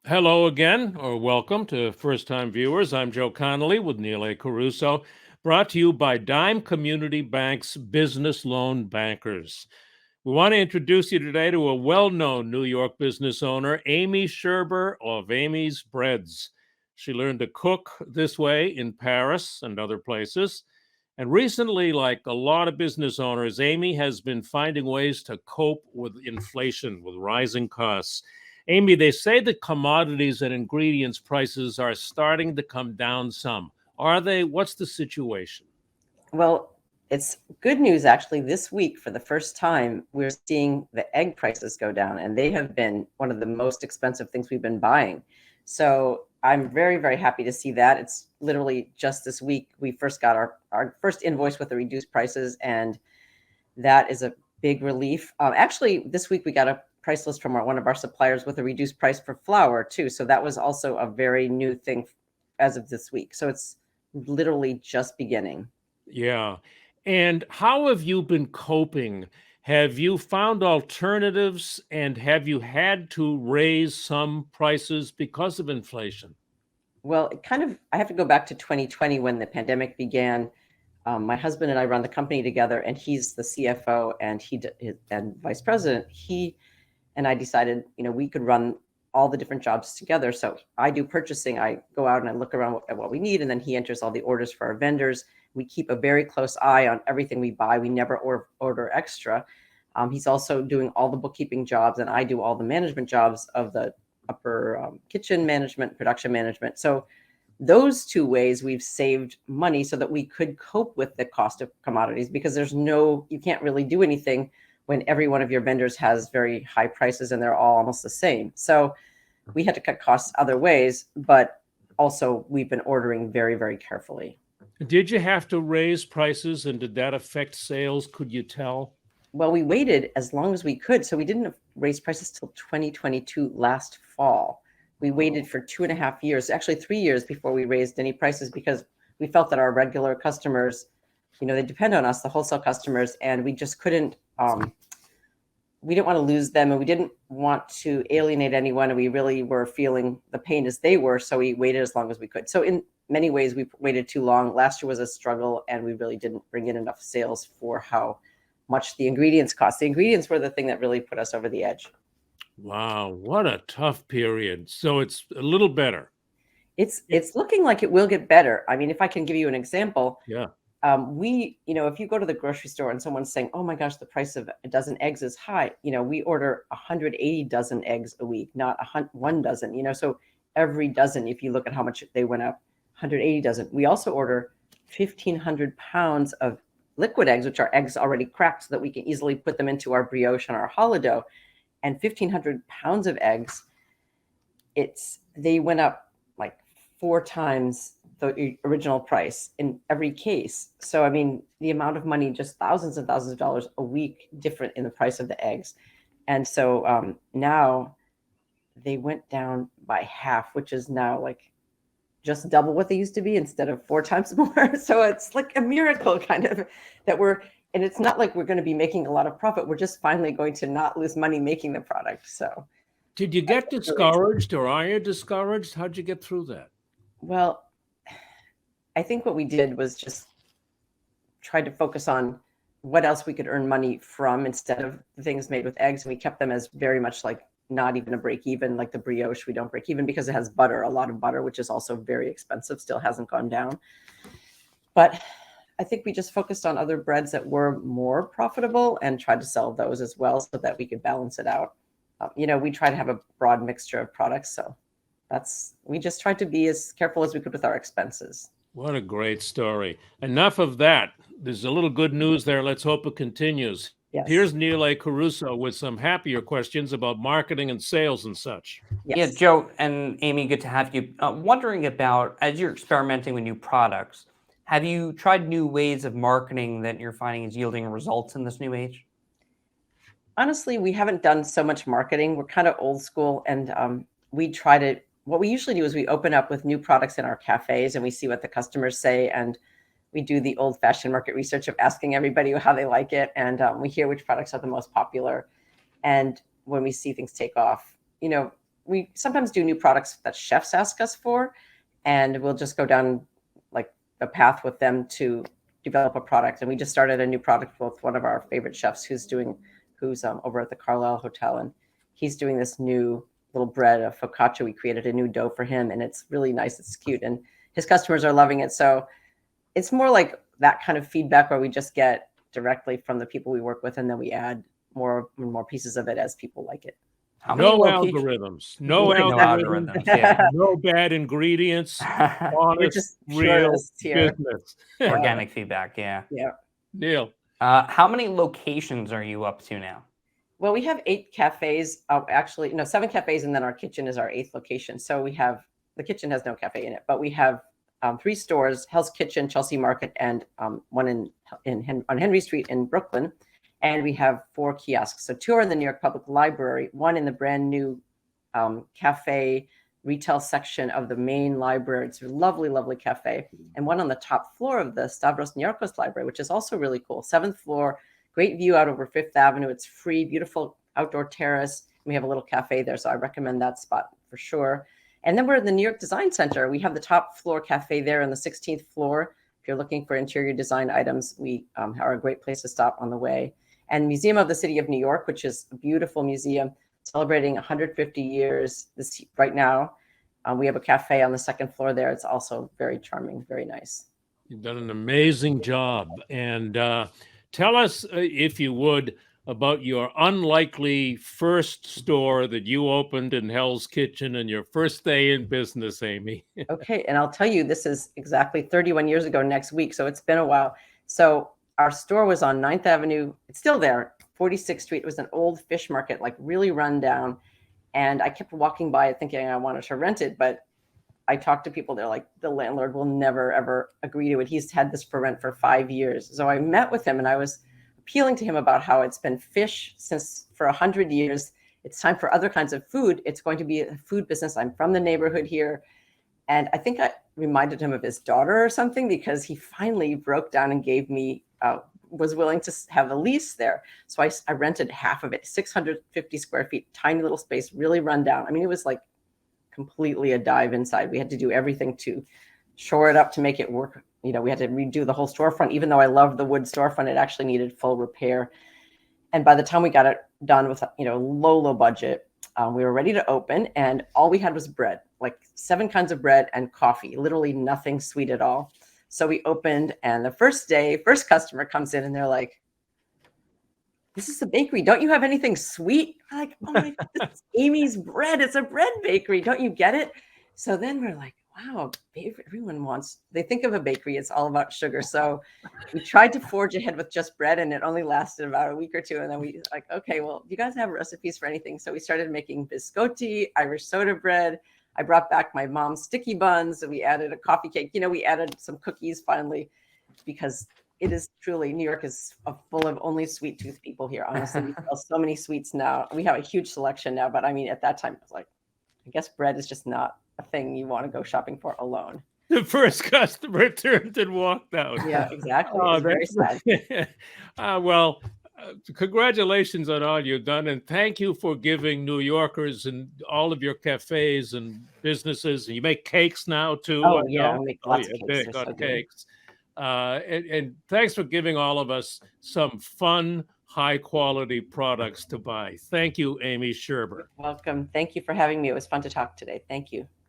Hello again, or welcome to first time viewers. I'm Joe Connolly with Neil A. Caruso, brought to you by Dime Community Bank's Business Loan Bankers. We want to introduce you today to a well known New York business owner, Amy Sherber of Amy's Breads. She learned to cook this way in Paris and other places. And recently, like a lot of business owners, Amy has been finding ways to cope with inflation, with rising costs. Amy, they say that commodities and ingredients prices are starting to come down some. Are they? What's the situation? Well, it's good news actually. This week, for the first time, we're seeing the egg prices go down, and they have been one of the most expensive things we've been buying. So I'm very, very happy to see that. It's literally just this week we first got our first invoice with the reduced prices, and that is a big relief. Actually, this week we got a price list from one of our suppliers with a reduced price for flour too. So that was also a very new thing as of this week. So it's literally just beginning. Yeah. And how have you been coping? Have you found alternatives and have you had to raise some prices because of inflation? Well, I have to go back to 2020 when the pandemic began. My husband and I run the company together, and he's the CFO and and vice president. He and I decided, we could run all the different jobs together. So I do purchasing. I go out and I look around at what we need, and then he enters all the orders for our vendors. We keep a very close eye on everything we buy. We never order extra. He's also doing all the bookkeeping jobs, and I do all the management jobs of the upper kitchen management, production management. So those two ways we've saved money so that we could cope with the cost of commodities, because you can't really do anything when every one of your vendors has very high prices and they're all almost the same. So we had to cut costs other ways, but also we've been ordering very, very carefully. Did you have to raise prices and did that affect sales? Could you tell? Well, we waited as long as we could. So we didn't raise prices till 2022 last fall. We waited for 2.5 years, actually 3 years, before we raised any prices, because we felt that our regular customers, they depend on us, the wholesale customers, and we just couldn't, we didn't want to lose them, and we didn't want to alienate anyone. And we really were feeling the pain as they were. So we waited as long as we could. So in many ways, we waited too long. Last year was a struggle, and we really didn't bring in enough sales for how much the ingredients cost. The ingredients were the thing that really put us over the edge. Wow, what a tough period. So it's a little better. It's looking like it will get better. I mean, if I can give you an example, Yeah. if you go to the grocery store and someone's saying, "Oh my gosh, the price of a dozen eggs is high," we order 180 dozen eggs a week, not one dozen. So every dozen, if you look at how much they went up, 180 dozen. We also order 1,500 pounds of liquid eggs, which are eggs already cracked, so that we can easily put them into our brioche and our challah dough. And 1,500 pounds of eggs, they went up like 4 times the original price in every case. So, I mean, the amount of money, just thousands and thousands of dollars a week different in the price of the eggs. And so now they went down by half, which is now like just double what they used to be instead of 4 times more. So it's like a miracle kind of and it's not like we're going to be making a lot of profit. We're just finally going to not lose money making the product. So, Did you get discouraged or are you discouraged? How'd you get through that? well, I think what we did was just try to focus on what else we could earn money from instead of things made with eggs. And we kept them as very much like not even a break even, like the brioche. We don't break even because it has butter, a lot of butter, which is also very expensive, still hasn't gone down. But I think we just focused on other breads that were more profitable and tried to sell those as well so that we could balance it out. We try to have a broad mixture of products. So we just tried to be as careful as we could with our expenses. What a great story. Enough of that. There's a little good news there. Let's hope it continues. Here's Yes. Neil A. Caruso with some happier questions about marketing and sales and such. Yeah, Yes. Joe and Amy, good to have you. Wondering about, as you're experimenting with new products, have you tried new ways of marketing that you're finding is yielding results in this new age? Honestly, we haven't done so much marketing. We're kind of old school, and what we usually do is we open up with new products in our cafes and we see what the customers say. And we do the old fashioned market research of asking everybody how they like it. And we hear which products are the most popular. And when we see things take off, we sometimes do new products that chefs ask us for, and we'll just go down like a path with them to develop a product. And we just started a new product with one of our favorite chefs who's over at the Carlisle Hotel, and he's doing this new little bread, a focaccia. We created a new dough for him, and it's really nice. It's cute, and his customers are loving it. So it's more like that kind of feedback where we just get directly from the people we work with, and then we add more and more pieces of it as people like it. How many No locations? algorithms, no No algorithms, algorithms. Yeah. no bad ingredients, We're honest, just real purists here. business. Organic feedback. Yeah. Yeah. Neil, How many locations are you up to now? Well, we have 8 cafes. Actually, no, 7 cafes, and then our kitchen is our 8th location. So we have the kitchen has no cafe in it, but we have 3 stores: Hell's Kitchen, Chelsea Market, and one on Henry Street in Brooklyn. And we have 4 kiosks. So 2 are in the New York Public Library, 1 in the brand new cafe retail section of the main library. It's a lovely, lovely cafe. And 1 on the top floor of the Stavros Niarchos Library, which is also really cool. 7th floor, great view out over 5th Avenue. It's free, beautiful outdoor terrace. We have a little cafe there, so I recommend that spot for sure. And then we're in the New York Design Center. We have the top floor cafe there on the 16th floor. If you're looking for interior design items, we are a great place to stop on the way. And Museum of the City of New York, which is a beautiful museum celebrating 150 years right now. We have a cafe on the 2nd floor there. It's also very charming, very nice. you've done an amazing job. And tell us, if you would, about your unlikely first store that you opened in Hell's Kitchen and your first day in business, Amy. Okay, and I'll tell you, this is exactly 31 years ago next week, so it's been a while. So our store was on 9th Avenue. It's still there, 46th Street. It was an old fish market, like really run down. And I kept walking by it thinking I wanted to rent it, but I talked to people, they're like, the landlord will never, ever agree to it. He's had this for rent for 5 years. So I met with him, and I was appealing to him about how it's been fish for 100 years. It's time for other kinds of food. It's going to be a food business. I'm from the neighborhood here. And I think I reminded him of his daughter or something, because he finally broke down and gave me, was willing to have a lease there. So I rented half of it, 650 square feet, tiny little space, really run down. I mean, it was like completely a dive inside. We had to do everything to shore it up to make it work. We had to redo the whole storefront. Even though I loved the wood storefront, it actually needed full repair. And by the time we got it done with, low budget, we were ready to open, and all we had was bread, like 7 kinds of bread and coffee, literally nothing sweet at all. So we opened, and the first customer comes in, and they're like, "This is a bakery. Don't you have anything sweet?" I'm like, "Oh my God, this is Amy's bread. It's a bread bakery. Don't you get it?" So then we're like, wow, they think of a bakery, it's all about sugar. So we tried to forge ahead with just bread, and it only lasted about a week or 2. And then we like, okay, well, do you guys have recipes for anything? So we started making biscotti, Irish soda bread. I brought back my mom's sticky buns, and we added a coffee cake. We added some cookies finally, because it is truly, New York is full of only sweet tooth people here. Honestly, we sell so many sweets now. We have a huge selection now, but I mean, at that time, it was like, I guess bread is just not a thing you want to go shopping for alone. The first customer turned and walked out. Yeah, exactly. Oh, It's very sad. Well, congratulations on all you've done, and thank you for giving New Yorkers and all of your cafes and businesses. And you make cakes now too. Oh yeah, I make lots of cakes. Big They're on so good. cakes. And thanks for giving all of us some fun, high quality products to buy. Thank you, Amy Sherber. Welcome. Thank you for having me. It was fun to talk today. Thank you.